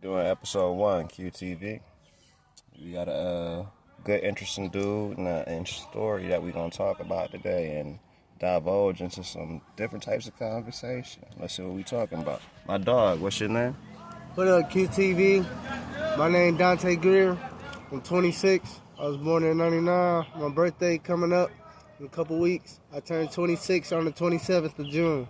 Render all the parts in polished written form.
Doing episode 1, QTV. We got a good, interesting dude and an interesting story that we're going to talk about today and divulge into some different types of conversation. Let's see what we're talking about. My dog, what's your name? What up, QTV? My name Dante Greer. I'm 26. I was born in 99. My birthday coming up in a couple weeks. I turned 26 on the 27th of June.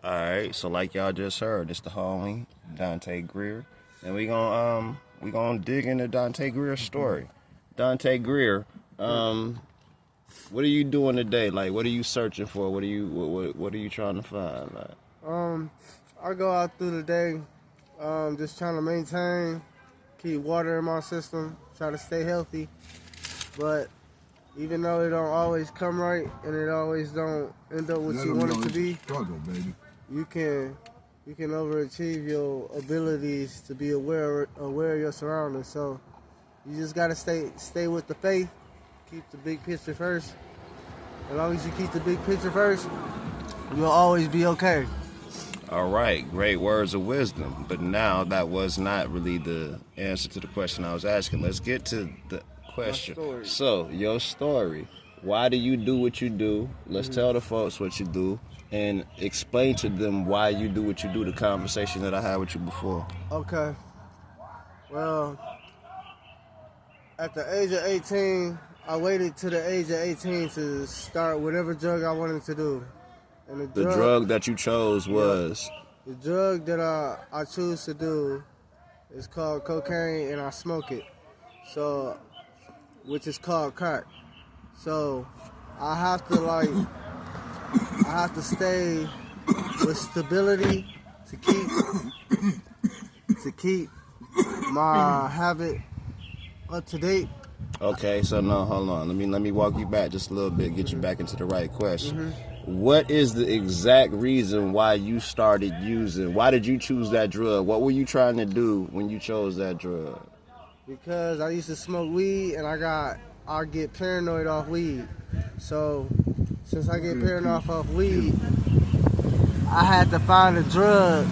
Alright, so like y'all just heard, it's the homie, Dante Greer. And we gonna dig into Dante Greer's story. Dante Greer, what are you doing today? Like, what are you searching for? What are you trying to find? Like, I go out through the day, just trying to maintain, keep water in my system, try to stay healthy. But even though it don't always come right and it always don't end up what you want it to be, struggle, baby. you can overachieve your abilities to be aware of your surroundings. So you just gotta stay with the faith, keep the big picture first. As long as you keep the big picture first, you'll always be okay. all right, great words of wisdom. But now that was not really the answer to the question I was asking. Let's get to the question. So, your story. Why do you do what you do? Let's tell the folks what you do and explain to them why you do what you do, the conversation that I had with you before. Okay. Well, at the age of 18, I waited to the age of 18 to start whatever drug I wanted to do. And The drug that you chose was? The drug that I choose to do is called cocaine, and I smoke it. So, which is called crack. So, I have to stay with stability to keep my habit up to date. Okay, so no, hold on. Let me walk you back just a little bit, get you back into the right question. What is the exact reason why you started using? Why did you choose that drug? What were you trying to do when you chose that drug? Because I used to smoke weed and I get paranoid off weed. So since I get paranoid off weed, I had to find a drug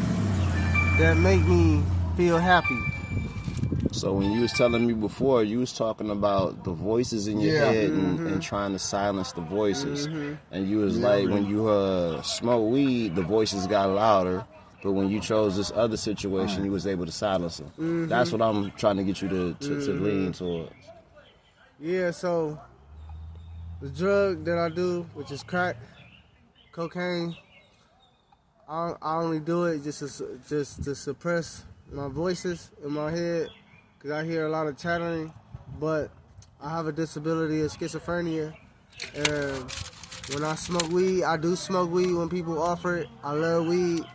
that make me feel happy. So when you was telling me before, you was talking about the voices in your head and trying to silence the voices. And you was like, when you smoke weed, the voices got louder. But when you chose this other situation, you was able to silence them. That's what I'm trying to get you to lean towards. Yeah, so the drug that I do, which is crack, cocaine, I only do it just to suppress my voices in my head, because I hear a lot of chattering. But I have a disability of schizophrenia, and when I smoke weed, I do smoke weed when people offer it. I love weed,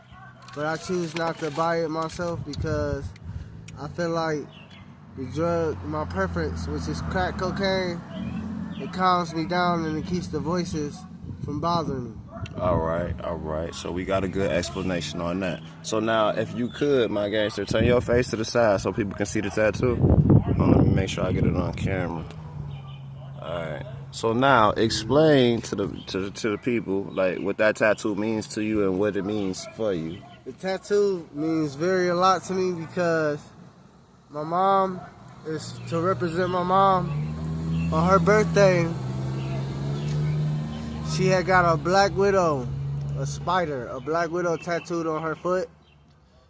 but I choose not to buy it myself because I feel like the drug, my preference, which is crack cocaine, it calms me down and it keeps the voices from bothering me. All right. So we got a good explanation on that. So now, if you could, my gangster, turn your face to the side so people can see the tattoo. Let me make sure I get it on camera. All right. So now, explain to the people like what that tattoo means to you and what it means for you. The tattoo means a lot to me because my mom is to represent my mom. On her birthday, she had got a black widow, a black widow tattooed on her foot.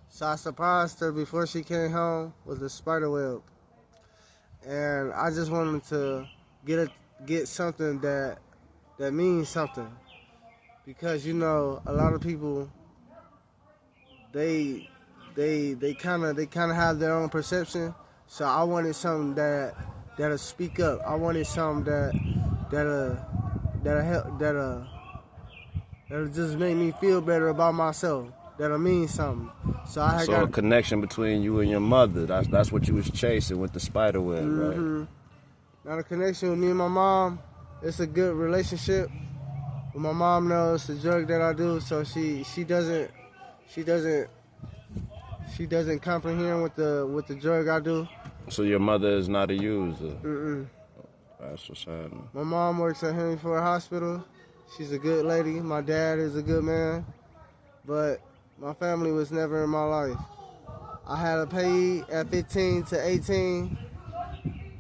So I surprised her before she came home with a spider web. And I just wanted to get something that means something. Because, you know, a lot of people, they kind of have their own perception. So I wanted something that'll speak up. I wanted something that'll just make me feel better about myself. That'll mean something. So a connection between you and your mother. That's what you was chasing with the spider web, right? Now the connection with me and my mom, it's a good relationship. But my mom knows the drug that I do, so she doesn't comprehend with the drug I do. So your mother is not a user. That's what's happening. My mom works at Henry Ford Hospital. She's a good lady. My dad is a good man. But my family was never in my life. I had a payee at 15 to 18.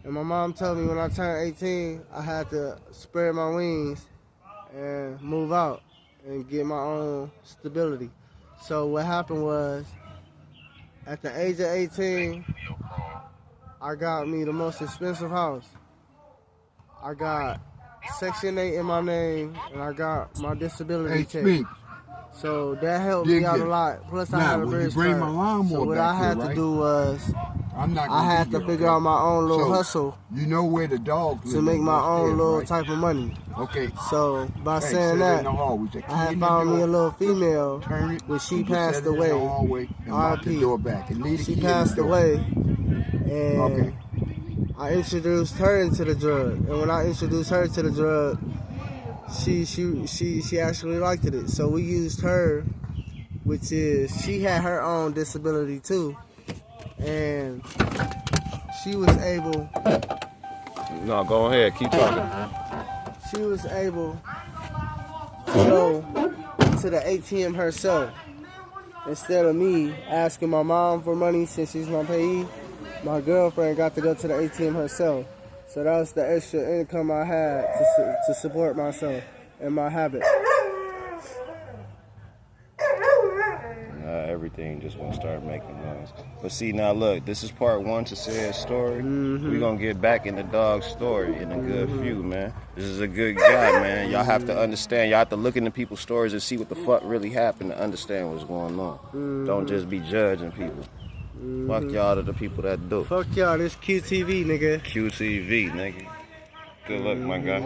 And my mom told me when I turned 18, I had to spread my wings and move out and get my own stability. So what happened was, at the age of 18, I got me the most expensive house. I got Section 8 in my name, and I got my disability check. So that helped me out a lot. Plus, I had a bridge card. So what I had to do was, I had to figure out my own little hustle. You know where the dogs to make my own little type of money. Okay. So by saying that, I had found me a little female, but she passed away. R.I.P. She passed away, and I introduced her into the drug. And when I introduced her to the drug, she actually liked it. So we used her, which is, she had her own disability too, and she was able. No, go ahead, keep talking. She was able to go to the ATM herself. Instead of me asking my mom for money since she's my payee, my girlfriend got to go to the ATM herself. So that was the extra income I had to support myself and my habits. Everything just won't start making noise. But see, now look, this is part one to Said's story. We're going to get back in the dog's story in a good few, man. This is a good guy, man. Y'all have to understand. Y'all have to look into people's stories and see what the fuck really happened to understand what's going on. Don't just be judging people. Fuck y'all to the people that do. Fuck y'all, this QTV, nigga. QTV, nigga. Good luck, my guy.